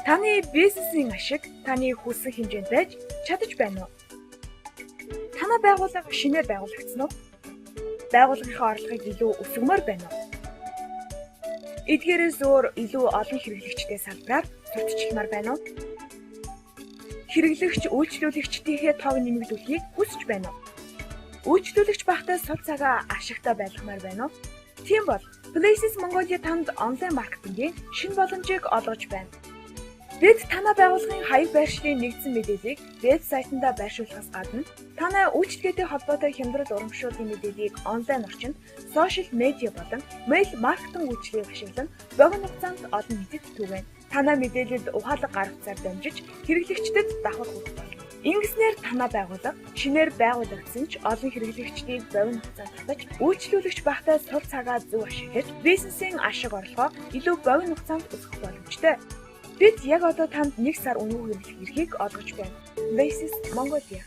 Таны бизнесийн ашиг таны хүссэн хэмжээнд байж чадаж байна уу? Танай байгууллага шинээр байгуулагдсан уу? Байгууллагынхаа орлогыг илүү өсгмөр байна уу? Эдгээрээс өөр илүү олон хэрэглэгчтэй салбараар сурталчилмаар байна уу? Хэрэглэгч үйлчлүүлэгчдийнхээ тоог нэмэгдүүлэхийг хүсэж байна уу? Үйлчлүүлэгч багтаа сул цагаа ашигтай байлгамаар байна уу? Тийм бол Places Mongolia танд онлайн маркетингийн шинэ боломжийг олгож байна. Бид танай байгууллагын хаяг байршлын нэгдсэн мэдээллийг вебсайтанда байршуулахаас гадна танай үйлчлэгээтэй холбоотой хямдрал урамшуулгын мэдээллийг онлайн орчинд, сошиал медиа болон мэйл маркетинг үйлчилгээг ашиглан богино хугацаанд олон нийтэд түгээн. Танай мэдээлэлд ухаалаг гар утсаар дамжиж хэрэглэгчдэд давхар хүргэх болно. Ингэснээр танай байгууллага шинээр байгуулагдсан ч олон хэрэглэгчдийг богино хугацаанд татаж, үйлчлүүлэгч багтаа сул цагаа зөв ашиглаж, бизнесийн ашиг орлогоо илүү богино хугацаанд өсгөх боломжтой. Бид яг одоо танд 1 сар үнэ хэрэглэх эрхийг олгож байна. Places Mongolia